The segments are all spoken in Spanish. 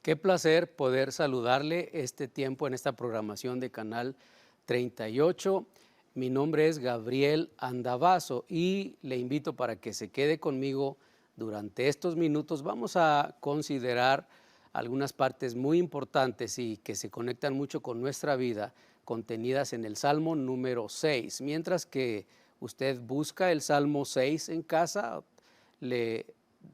Qué placer poder saludarle este tiempo en esta programación de Canal 38. Mi nombre es Gabriel Andavazo y le invito para que se quede conmigo durante estos minutos. Vamos a considerar algunas partes muy importantes y que se conectan mucho con nuestra vida, contenidas en el Salmo número 6. Mientras que usted busca el Salmo 6 en casa, le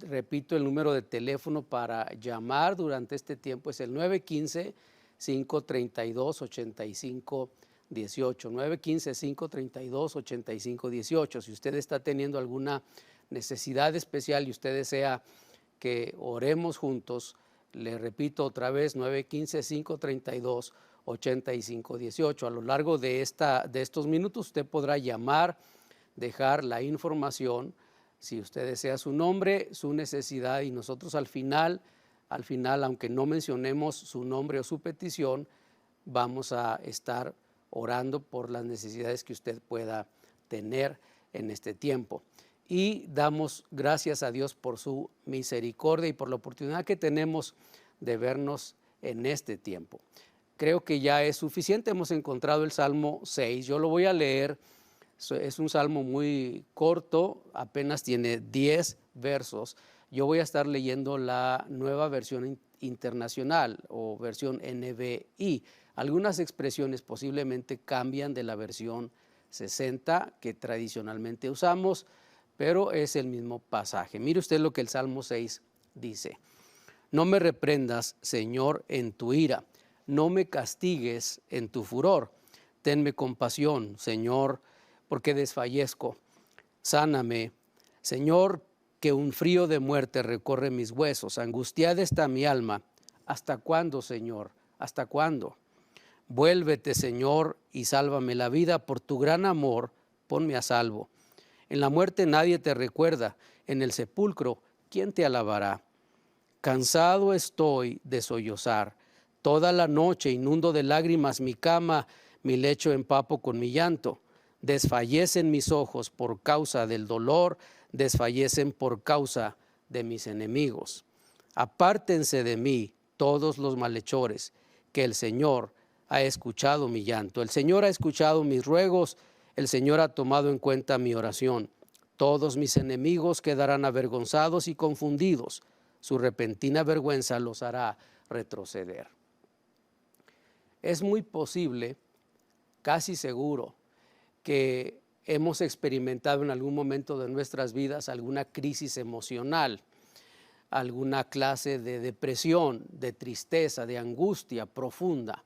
repito, el número de teléfono para llamar durante este tiempo es el 915-532-8518. 915-532-8518. Si usted está teniendo alguna necesidad especial y usted desea que oremos juntos, le repito otra vez, 915-532-8518. A lo largo de estos minutos usted podrá llamar, dejar la información, si usted desea su nombre, su necesidad, y nosotros al final, aunque no mencionemos su nombre o su petición, vamos a estar orando por las necesidades que usted pueda tener en este tiempo. Y damos gracias a Dios por su misericordia y por la oportunidad que tenemos de vernos en este tiempo. Creo que ya es suficiente. Hemos encontrado el Salmo 6. Yo lo voy a leer. Es un salmo muy corto, apenas tiene 10 versos. Yo voy a estar leyendo la nueva versión internacional o versión NBI. Algunas expresiones posiblemente cambian de la versión 60 que tradicionalmente usamos, pero es el mismo pasaje. Mire usted lo que el Salmo 6 dice. No me reprendas, Señor, en tu ira. No me castigues en tu furor. Tenme compasión, Señor, porque desfallezco. Sáname, Señor, que un frío de muerte recorre mis huesos. Angustiada está mi alma. ¿Hasta cuándo, Señor? ¿Hasta cuándo? Vuélvete, Señor, y sálvame la vida. Por tu gran amor, ponme a salvo. En la muerte nadie te recuerda. En el sepulcro, ¿quién te alabará? Cansado estoy de sollozar. Toda la noche inundo de lágrimas mi cama, mi lecho empapo con mi llanto. Desfallecen mis ojos por causa del dolor, desfallecen por causa de mis enemigos. Apártense de mí todos los malhechores, que el Señor ha escuchado mi llanto. El Señor ha escuchado mis ruegos, el Señor ha tomado en cuenta mi oración. Todos mis enemigos quedarán avergonzados y confundidos. Su repentina vergüenza los hará retroceder. Es muy posible, casi seguro, que hemos experimentado en algún momento de nuestras vidas alguna crisis emocional, alguna clase de depresión, de tristeza, de angustia profunda.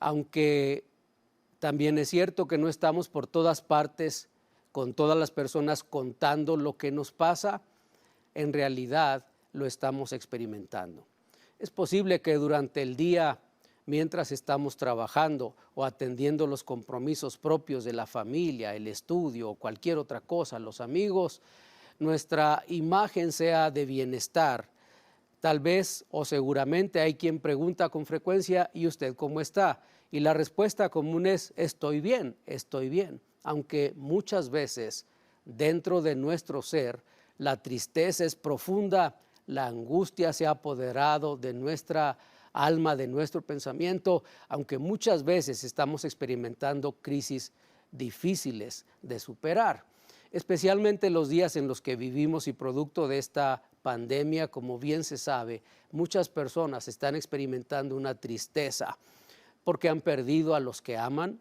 Aunque también es cierto que no estamos por todas partes con todas las personas contando lo que nos pasa, en realidad lo estamos experimentando. Es posible que durante el día, mientras estamos trabajando o atendiendo los compromisos propios de la familia, el estudio o cualquier otra cosa, los amigos, nuestra imagen sea de bienestar. Tal vez o seguramente hay quien pregunta con frecuencia, ¿y usted cómo está? Y la respuesta común es, estoy bien, aunque muchas veces dentro de nuestro ser la tristeza es profunda, la angustia se ha apoderado de nuestra alma, de nuestro pensamiento, aunque muchas veces estamos experimentando crisis difíciles de superar, especialmente los días en los que vivimos y producto de esta pandemia, como bien se sabe, muchas personas están experimentando una tristeza porque han perdido a los que aman.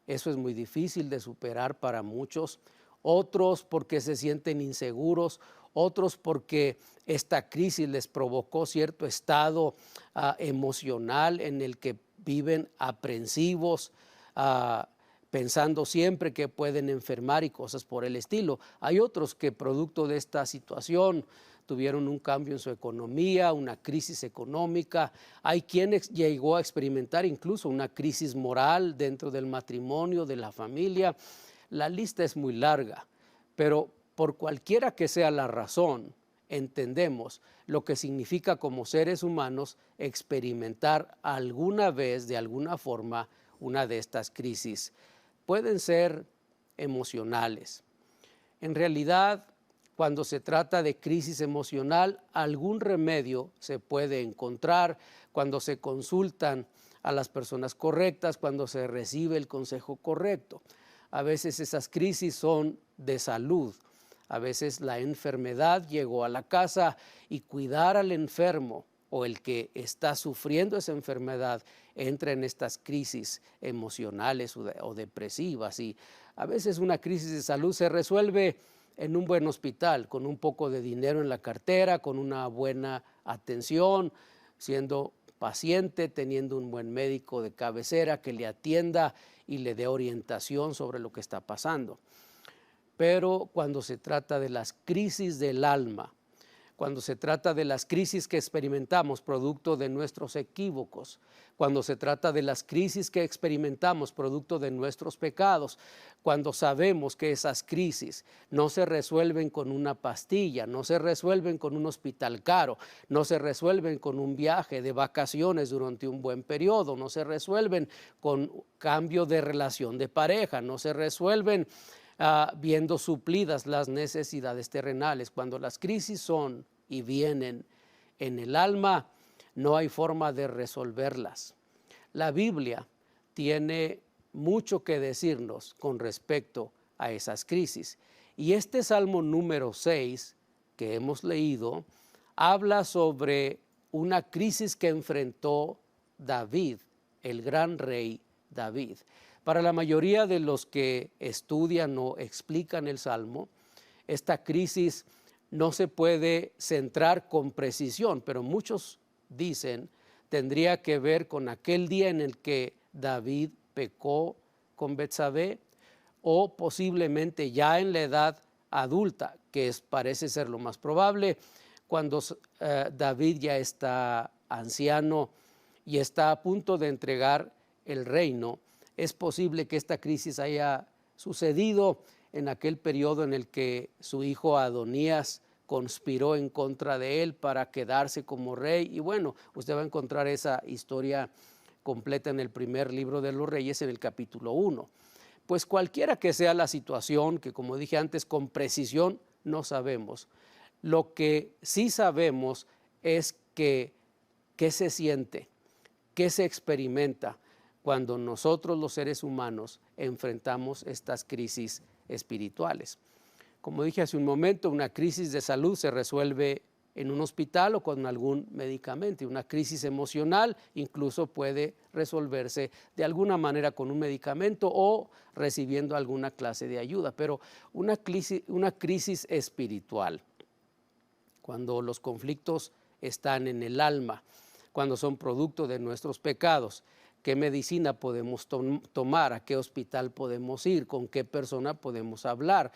Eso es muy difícil de superar para muchos. Otros porque se sienten inseguros, otros porque esta crisis les provocó cierto estado emocional en el que viven aprensivos, pensando siempre que pueden enfermar y cosas por el estilo. Hay otros que producto de esta situación tuvieron un cambio en su economía, una crisis económica. Hay quienes llegó a experimentar incluso una crisis moral dentro del matrimonio, de la familia. La lista es muy larga, pero por cualquiera que sea la razón, entendemos lo que significa como seres humanos experimentar alguna vez, de alguna forma, una de estas crisis. Pueden ser emocionales. En realidad, cuando se trata de crisis emocional, algún remedio se puede encontrar cuando se consultan a las personas correctas, cuando se recibe el consejo correcto. A veces esas crisis son de salud. A veces la enfermedad llegó a la casa y cuidar al enfermo o el que está sufriendo esa enfermedad entra en estas crisis emocionales o depresivas. Y a veces una crisis de salud se resuelve en un buen hospital, con un poco de dinero en la cartera, con una buena atención, siendo paciente, teniendo un buen médico de cabecera que le atienda y le dé orientación sobre lo que está pasando. Pero cuando se trata de las crisis del alma, cuando se trata de las crisis que experimentamos producto de nuestros equívocos, cuando se trata de las crisis que experimentamos producto de nuestros pecados, cuando sabemos que esas crisis no se resuelven con una pastilla, no se resuelven con un hospital caro, no se resuelven con un viaje de vacaciones durante un buen periodo, no se resuelven con cambio de relación de pareja, no se resuelven viendo suplidas las necesidades terrenales. Cuando las crisis son y vienen en el alma, no hay forma de resolverlas. La Biblia tiene mucho que decirnos con respecto a esas crisis. Y este Salmo número 6 que hemos leído habla sobre una crisis que enfrentó David, el gran rey David. Para la mayoría de los que estudian o explican el Salmo, esta crisis no se puede centrar con precisión, pero muchos dicen tendría que ver con aquel día en el que David pecó con Betsabé o posiblemente ya en la edad adulta, que parece ser lo más probable, cuando David ya está anciano y está a punto de entregar el reino. Es posible que esta crisis haya sucedido en aquel periodo en el que su hijo Adonías conspiró en contra de él para quedarse como rey. Y bueno, usted va a encontrar esa historia completa en el primer libro de los Reyes, en el capítulo 1. Pues cualquiera que sea la situación, que como dije antes, con precisión no sabemos. Lo que sí sabemos es qué se siente, qué se experimenta cuando nosotros los seres humanos enfrentamos estas crisis espirituales. Como dije hace un momento, una crisis de salud se resuelve en un hospital o con algún medicamento, y una crisis emocional incluso puede resolverse de alguna manera con un medicamento o recibiendo alguna clase de ayuda. Pero una crisis espiritual, cuando los conflictos están en el alma, cuando son producto de nuestros pecados, ¿qué medicina podemos tomar? ¿A qué hospital podemos ir? ¿Con qué persona podemos hablar?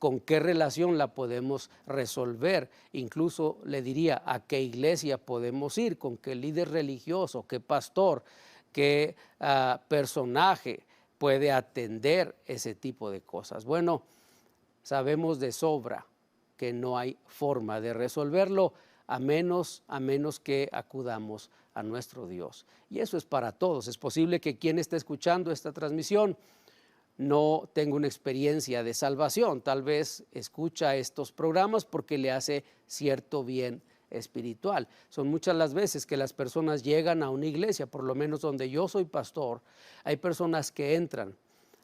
¿Con qué relación la podemos resolver? Incluso le diría, ¿a qué iglesia podemos ir? ¿Con qué líder religioso? ¿Qué pastor? ¿Qué personaje puede atender ese tipo de cosas? Bueno, sabemos de sobra que no hay forma de resolverlo a menos que acudamos a nuestro Dios. Y eso es para todos. Es posible que quien esté escuchando esta transmisión no tenga una experiencia de salvación. Tal vez escucha estos programas porque le hace cierto bien espiritual. Son muchas las veces que las personas llegan a una iglesia, por lo menos donde yo soy pastor, hay personas que entran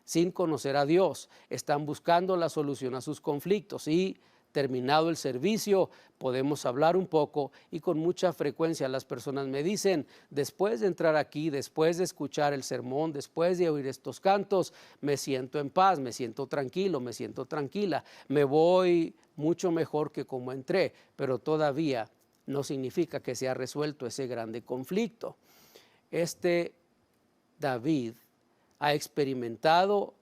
sin conocer a Dios, están buscando la solución a sus conflictos y terminado el servicio podemos hablar un poco, y con mucha frecuencia las personas me dicen, después de entrar aquí, después de escuchar el sermón, después de oír estos cantos, me siento en paz, me siento tranquilo, me siento tranquila, me voy mucho mejor que como entré, pero todavía no significa que se ha resuelto ese grande conflicto. David ha experimentado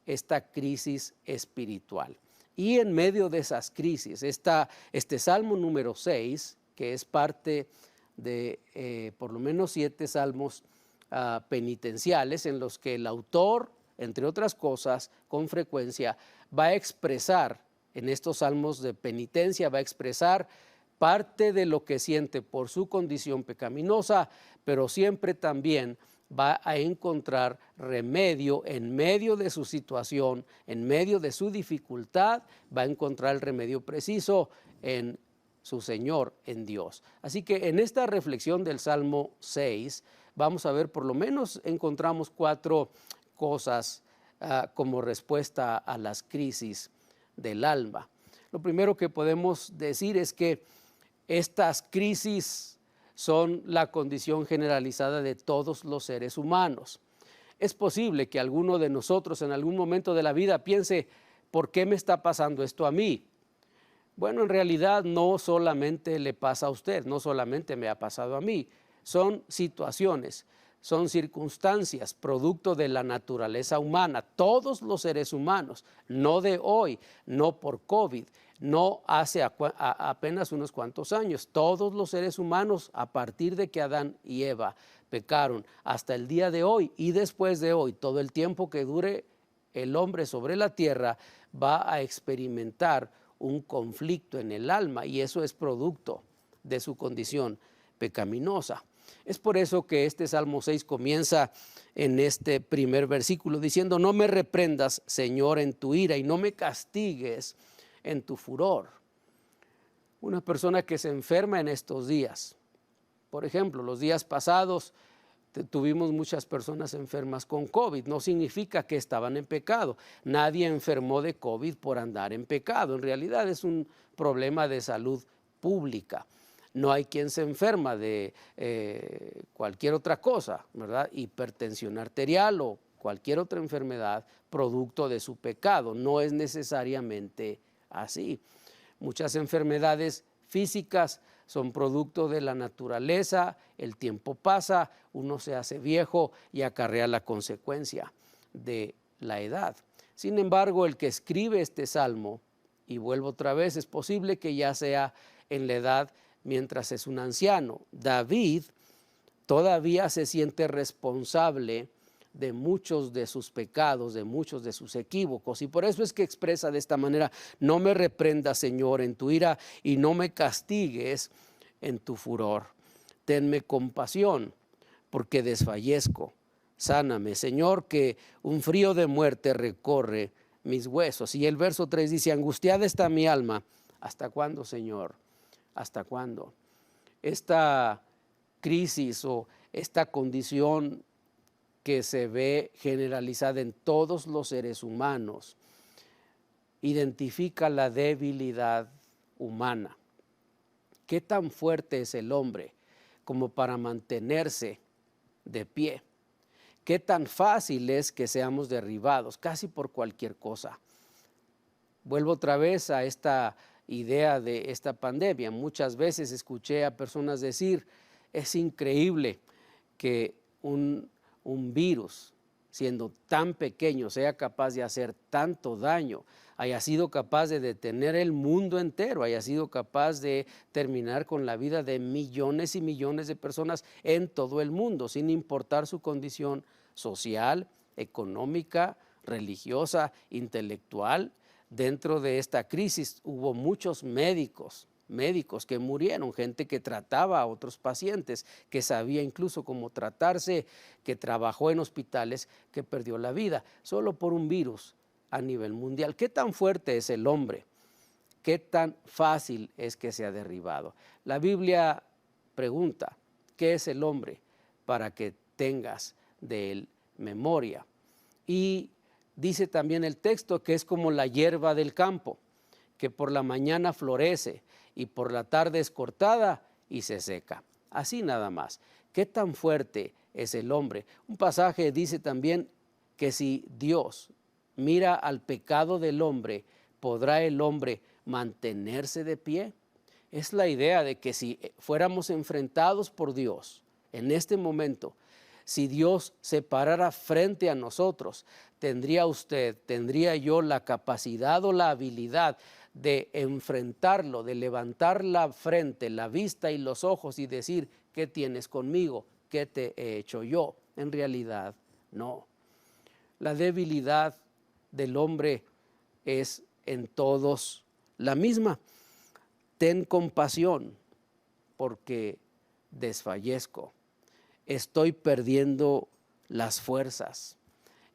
esta crisis espiritual. Y en medio de esas crisis está este Salmo número 6, que es parte de por lo menos 7 salmos penitenciales, en los que el autor, entre otras cosas, con frecuencia va a expresar, en estos salmos de penitencia, va a expresar parte de lo que siente por su condición pecaminosa, pero siempre también va a encontrar remedio en medio de su situación, en medio de su dificultad, va a encontrar el remedio preciso en su Señor, en Dios. Así que en esta reflexión del Salmo 6, vamos a ver, por lo menos encontramos 4 cosas como respuesta a las crisis del alma. Lo primero que podemos decir es que estas crisis son la condición generalizada de todos los seres humanos. Es posible que alguno de nosotros en algún momento de la vida piense, ¿por qué me está pasando esto a mí? Bueno, en realidad no solamente le pasa a usted, no solamente me ha pasado a mí. Son situaciones, son circunstancias, producto de la naturaleza humana. Todos los seres humanos, no de hoy, no por COVID, no hace apenas unos cuantos años. Todos los seres humanos, a partir de que Adán y Eva pecaron, hasta el día de hoy y después de hoy, todo el tiempo que dure el hombre sobre la tierra, va a experimentar un conflicto en el alma, y eso es producto de su condición pecaminosa. Es por eso que este Salmo 6 comienza en este primer versículo diciendo: no me reprendas, Señor, en tu ira, y no me castigues en tu furor. Una persona que se enferma en estos días, por ejemplo, los días pasados tuvimos muchas personas enfermas con COVID. No significa que estaban en pecado. Nadie enfermó de COVID por andar en pecado. En realidad es un problema de salud pública. No hay quien se enferma de cualquier otra cosa, ¿verdad? Hipertensión arterial o cualquier otra enfermedad producto de su pecado. No es necesariamente así. Muchas enfermedades físicas son producto de la naturaleza, el tiempo pasa, uno se hace viejo y acarrea la consecuencia de la edad. Sin embargo, el que escribe este salmo, y vuelvo otra vez, es posible que ya sea en la edad mientras es un anciano. David todavía se siente responsable de muchos de sus pecados, de muchos de sus equívocos, y por eso es que expresa de esta manera: no me reprendas, Señor, en tu ira, y no me castigues en tu furor. Tenme compasión, porque desfallezco. Sáname, Señor, que un frío de muerte recorre mis huesos. Y el verso 3 dice: angustiada está mi alma. ¿Hasta cuándo, Señor? ¿Hasta cuándo? Esta crisis o esta condición que se ve generalizada en todos los seres humanos identifica la debilidad humana. ¿Qué tan fuerte es el hombre como para mantenerse de pie? ¿Qué tan fácil es que seamos derribados casi por cualquier cosa? Vuelvo otra vez a esta idea de esta pandemia. Muchas veces escuché a personas decir: es increíble que un virus, siendo tan pequeño, sea capaz de hacer tanto daño, haya sido capaz de detener el mundo entero, haya sido capaz de terminar con la vida de millones y millones de personas en todo el mundo, sin importar su condición social, económica, religiosa, intelectual. Dentro de esta crisis hubo muchos médicos que murieron, gente que trataba a otros pacientes, que sabía incluso cómo tratarse, que trabajó en hospitales, que perdió la vida solo por un virus a nivel mundial. ¿Qué tan fuerte es el hombre? ¿Qué tan fácil es que sea derribado? La Biblia pregunta: ¿qué es el hombre para que tengas de él memoria? Y dice también el texto que es como la hierba del campo, que por la mañana florece y por la tarde es cortada y se seca. Así nada más. ¿Qué tan fuerte es el hombre? Un pasaje dice también que si Dios mira al pecado del hombre, ¿podrá el hombre mantenerse de pie? Es la idea de que si fuéramos enfrentados por Dios en este momento, si Dios se parara frente a nosotros, ¿tendría usted, tendría yo la capacidad o la habilidad de enfrentarlo, de levantar la frente, la vista y los ojos y decir: ¿qué tienes conmigo? ¿Qué te he hecho yo? En realidad, no. La debilidad del hombre es en todos la misma. Ten compasión, porque desfallezco. Estoy perdiendo las fuerzas.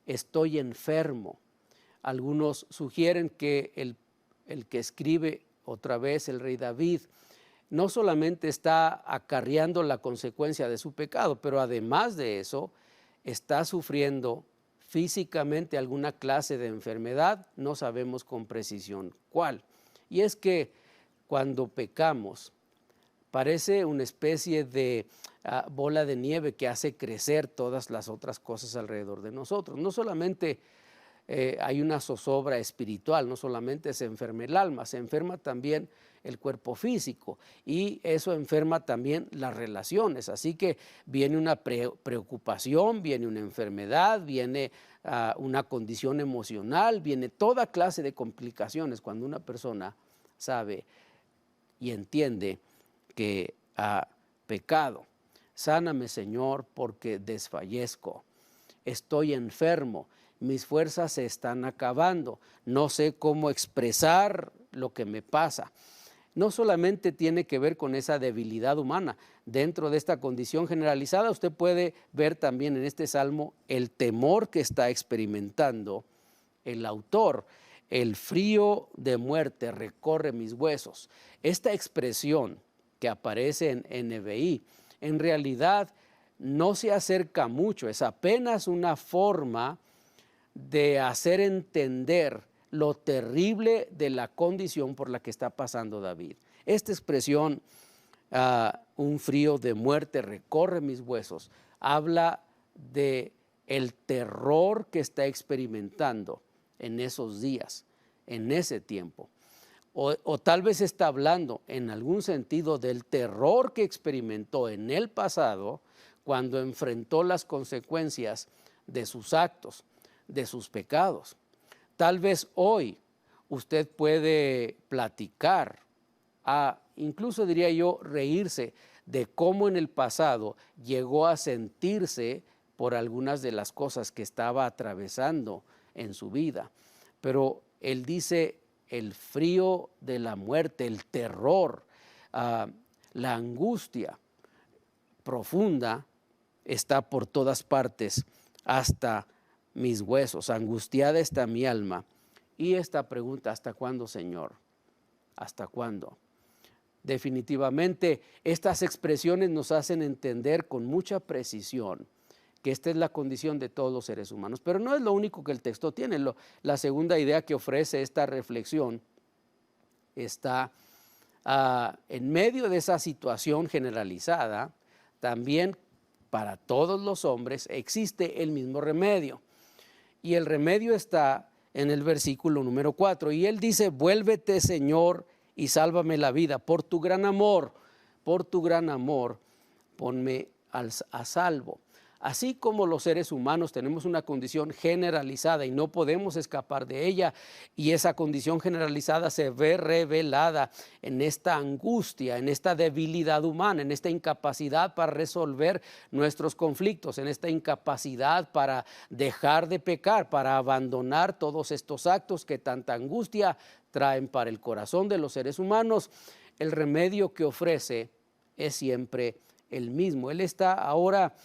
Estoy enfermo. Algunos sugieren que el que escribe otra vez el rey David no solamente está acarreando la consecuencia de su pecado, pero además de eso está sufriendo físicamente alguna clase de enfermedad, no sabemos con precisión cuál. Y es que cuando pecamos, parece una especie de bola de nieve que hace crecer todas las otras cosas alrededor de nosotros. No solamente hay una zozobra espiritual, no solamente se enferma el alma, se enferma también el cuerpo físico y eso enferma también las relaciones. Así que viene una preocupación, viene una enfermedad, viene una condición emocional, viene toda clase de complicaciones cuando una persona sabe y entiende que ha pecado. Sáname, Señor, porque desfallezco. Estoy enfermo, mis fuerzas se están acabando, no sé cómo expresar lo que me pasa. No solamente tiene que ver con esa debilidad humana. Dentro de esta condición generalizada, usted puede ver también en este salmo el temor que está experimentando el autor. El frío de muerte recorre mis huesos. Esta expresión que aparece en NBI, en realidad no se acerca mucho, es apenas una forma de hacer entender lo terrible de la condición por la que está pasando David. Esta expresión, un frío de muerte recorre mis huesos, habla de el terror que está experimentando en esos días, en ese tiempo. O tal vez está hablando en algún sentido del terror que experimentó en el pasado cuando enfrentó las consecuencias de sus actos, de sus pecados. Tal vez hoy usted puede platicar, incluso diría yo reírse de cómo en el pasado llegó a sentirse por algunas de las cosas que estaba atravesando en su vida. Pero él dice el frío de la muerte, el terror, la angustia profunda está por todas partes hasta mis huesos, angustiada está mi alma. Y esta pregunta, ¿hasta cuándo, Señor? ¿Hasta cuándo? Definitivamente, estas expresiones nos hacen entender con mucha precisión que esta es la condición de todos los seres humanos. Pero no es lo único que el texto tiene. La segunda idea que ofrece esta reflexión está en medio de esa situación generalizada, también para todos los hombres existe el mismo remedio. Y el remedio está en el versículo número 4. Y él dice, vuélvete, Señor, y sálvame la vida. Por tu gran amor, ponme a salvo. Así como los seres humanos tenemos una condición generalizada y no podemos escapar de ella, y esa condición generalizada se ve revelada en esta angustia, en esta debilidad humana, en esta incapacidad para resolver nuestros conflictos, en esta incapacidad para dejar de pecar, para abandonar todos estos actos que tanta angustia traen para el corazón de los seres humanos. El remedio que ofrece es siempre el mismo. Él está ahora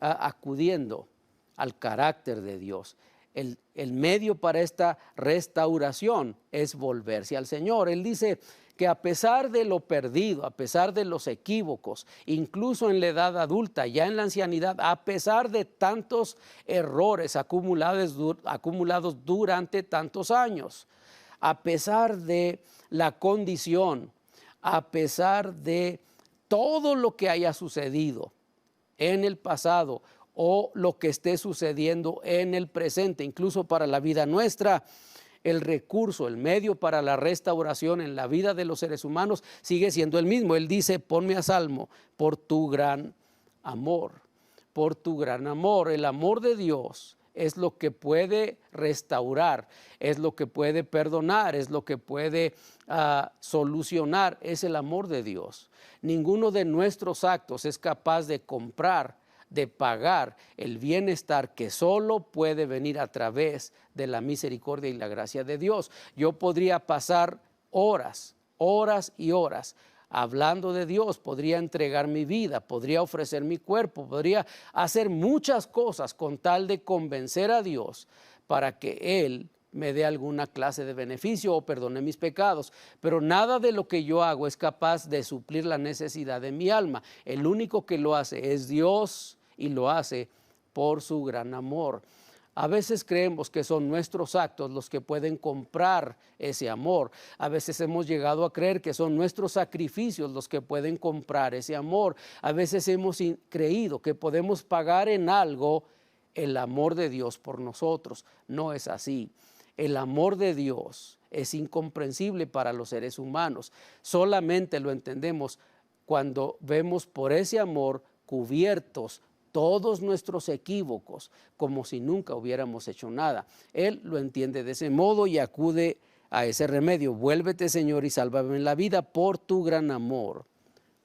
acudiendo al carácter de Dios. El medio para esta restauración es volverse al Señor. Él dice que a pesar de lo perdido, a pesar de los equívocos, incluso en la edad adulta, ya en la ancianidad, a pesar de tantos errores acumulados durante tantos años, a pesar de la condición, a pesar de todo lo que haya sucedido en el pasado o lo que esté sucediendo en el presente, incluso para la vida nuestra, el recurso, el medio para la restauración en la vida de los seres humanos sigue siendo el mismo. Él dice, ponme a salvo por tu gran amor, por tu gran amor. El amor de Dios es lo que puede restaurar, es lo que puede perdonar, es lo que puede solucionar, es el amor de Dios. Ninguno de nuestros actos es capaz de comprar, de pagar el bienestar que solo puede venir a través de la misericordia y la gracia de Dios. Yo podría pasar horas y horas hablando de Dios, podría entregar mi vida, podría ofrecer mi cuerpo, podría hacer muchas cosas con tal de convencer a Dios para que Él me dé alguna clase de beneficio o perdone mis pecados. Pero nada de lo que yo hago es capaz de suplir la necesidad de mi alma. El único que lo hace es Dios y lo hace por su gran amor. A veces creemos que son nuestros actos los que pueden comprar ese amor. A veces hemos llegado a creer que son nuestros sacrificios los que pueden comprar ese amor. A veces hemos creído que podemos pagar en algo el amor de Dios por nosotros. No es así. El amor de Dios es incomprensible para los seres humanos. Solamente lo entendemos cuando vemos por ese amor cubiertos todos nuestros equívocos, como si nunca hubiéramos hecho nada. Él lo entiende de ese modo y acude a ese remedio. Vuélvete, Señor, y sálvame en la vida por tu gran amor.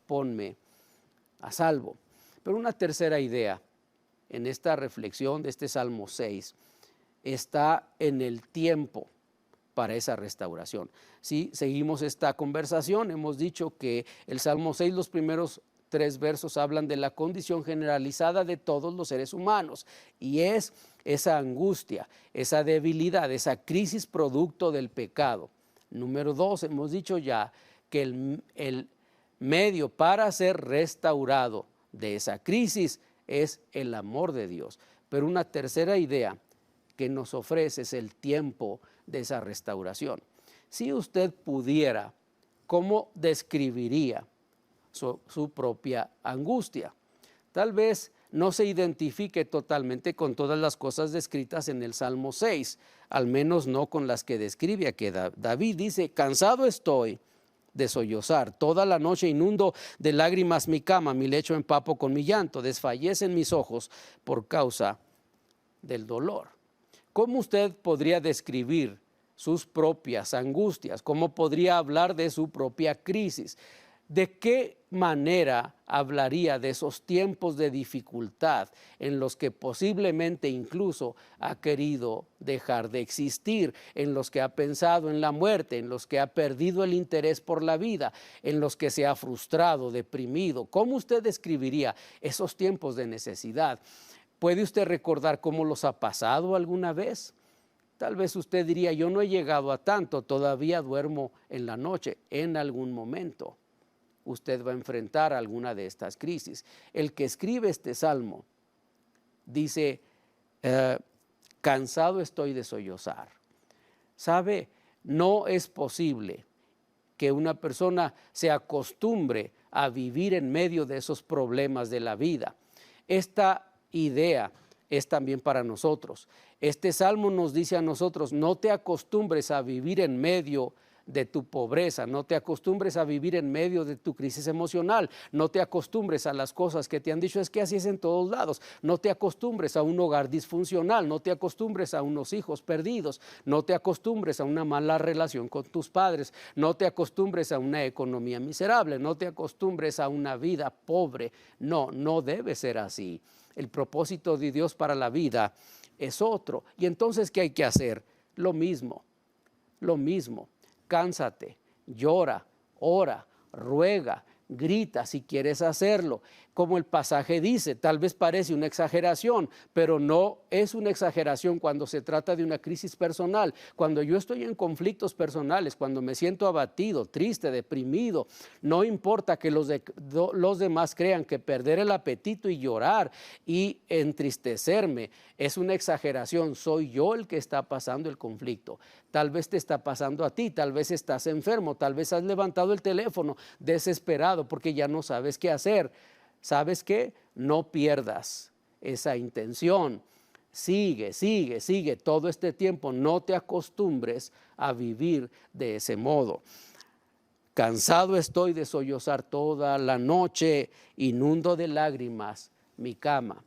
Ponme a salvo. Pero una tercera idea en esta reflexión de este Salmo 6 está en el tiempo para esa restauración. Si seguimos esta conversación, hemos dicho que el Salmo 6, los primeros 3 versos hablan de la condición generalizada de todos los seres humanos, y es esa angustia, esa debilidad, esa crisis producto del pecado. Número 2, hemos dicho ya que el medio para ser restaurado de esa crisis es el amor de Dios. Pero una tercera idea que nos ofrece es el tiempo de esa restauración. Si usted pudiera, ¿cómo describiría su propia angustia? Tal vez no se identifique totalmente con todas las cosas descritas en el Salmo 6, al menos no con las que describe aquí. David dice: cansado estoy de sollozar, toda la noche inundo de lágrimas mi cama, mi lecho empapo con mi llanto, desfallecen mis ojos por causa del dolor. ¿Cómo usted podría describir sus propias angustias? ¿Cómo podría hablar de su propia crisis? ¿De qué manera hablaría de esos tiempos de dificultad en los que posiblemente incluso ha querido dejar de existir, en los que ha pensado en la muerte, en los que ha perdido el interés por la vida, en los que se ha frustrado, deprimido? ¿Cómo usted describiría esos tiempos de necesidad? ¿Puede usted recordar cómo los ha pasado alguna vez? Tal vez usted diría: yo no he llegado a tanto, todavía duermo en la noche. En algún momento usted va a enfrentar alguna de estas crisis. El que escribe este salmo dice: cansado estoy de sollozar. ¿Sabe? No es posible que una persona se acostumbre a vivir en medio de esos problemas de la vida. Esta idea es también para nosotros. Este salmo nos dice a nosotros: no te acostumbres a vivir en medio de tu pobreza, no te acostumbres a vivir en medio de tu crisis emocional, no te acostumbres a las cosas que te han dicho es que así es en todos lados, no te acostumbres a un hogar disfuncional, no te acostumbres a unos hijos perdidos, no te acostumbres a una mala relación con tus padres, no te acostumbres a una economía miserable, no te acostumbres a una vida pobre. No, no debe ser así. El propósito de Dios para la vida es otro. Y entonces, ¿qué hay que hacer? Lo mismo. Cánsate, llora, ora, ruega, grita si quieres hacerlo. Como el pasaje dice, tal vez parece una exageración, pero no es una exageración cuando se trata de una crisis personal. Cuando yo estoy en conflictos personales, cuando me siento abatido, triste, deprimido, no importa que los demás crean que perder el apetito y llorar y entristecerme es una exageración. Soy yo el que está pasando el conflicto. Tal vez te está pasando a ti, tal vez estás enfermo, tal vez has levantado el teléfono desesperado porque ya no sabes qué hacer. ¿Sabes qué? No pierdas esa intención. Sigue todo este tiempo. No te acostumbres a vivir de ese modo. Cansado estoy de sollozar toda la noche, inundo de lágrimas mi cama.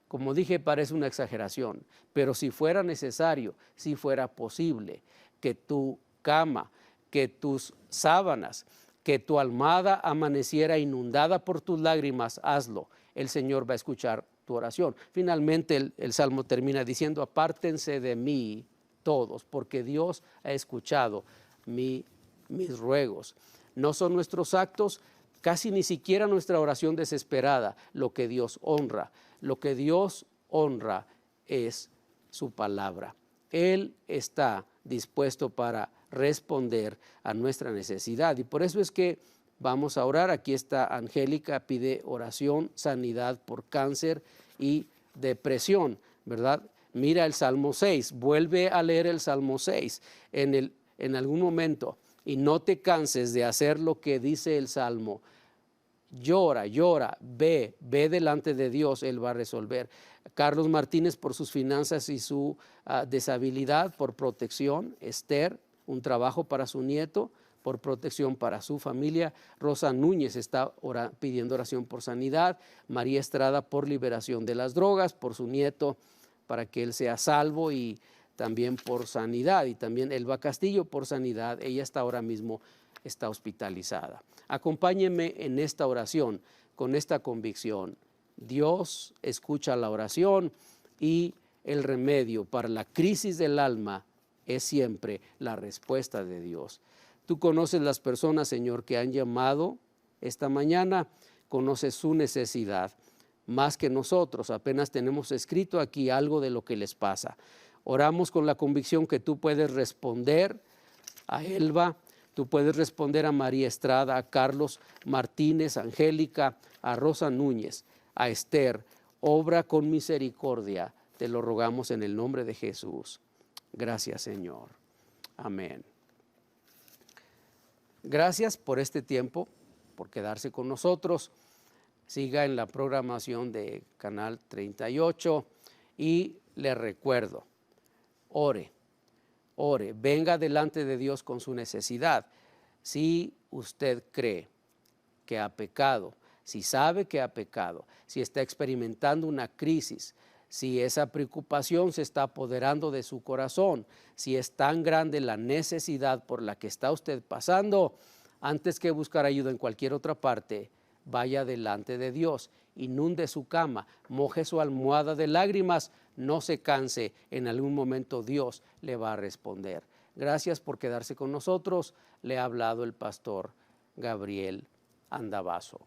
Como dije, parece una exageración, pero si fuera necesario, si fuera posible, que tu cama, que tus sábanas, que tu almohada amaneciera inundada por tus lágrimas, hazlo. El Señor va a escuchar tu oración. Finalmente el Salmo termina diciendo: apártense de mí todos, porque Dios ha escuchado mis ruegos. No son nuestros actos, casi ni siquiera nuestra oración desesperada, lo que Dios honra. Lo que Dios honra es su palabra. Él está dispuesto para responder a nuestra necesidad. Y por eso es que vamos a orar. Aquí está Angélica, pide oración, sanidad por cáncer y depresión, ¿verdad? Mira el Salmo 6, vuelve a leer el Salmo 6 en algún momento y no te canses de hacer lo que dice el Salmo. Llora, llora, ve delante de Dios, Él va a resolver. Carlos Martínez por sus finanzas y su deshabilidad, por protección. Esther, un trabajo para su nieto, por protección para su familia. Rosa Núñez está pidiendo oración por sanidad. María Estrada por liberación de las drogas, por su nieto, para que él sea salvo, y también por sanidad. Y también Elba Castillo por sanidad. Ella está ahora mismo hospitalizada. Acompáñenme en esta oración con esta convicción. Dios escucha la oración y el remedio para la crisis del alma es siempre la respuesta de Dios. Tú conoces las personas, Señor, que han llamado esta mañana, conoces su necesidad más que nosotros. Apenas tenemos escrito aquí algo de lo que les pasa. Oramos con la convicción que tú puedes responder a Elba, tú puedes responder a María Estrada, a Carlos Martínez, a Angélica, a Rosa Núñez, a Esther. Obra con misericordia, te lo rogamos en el nombre de Jesús. Gracias, Señor. Amén. Gracias por este tiempo, por quedarse con nosotros. Siga en la programación de Canal 38 y le recuerdo, ore, venga delante de Dios con su necesidad. Si usted cree que ha pecado, si sabe que ha pecado, si está experimentando una crisis, si esa preocupación se está apoderando de su corazón, si es tan grande la necesidad por la que está usted pasando, antes que buscar ayuda en cualquier otra parte, vaya delante de Dios, inunde su cama, moje su almohada de lágrimas, no se canse, en algún momento Dios le va a responder. Gracias por quedarse con nosotros. Le ha hablado el pastor Gabriel Andabazo.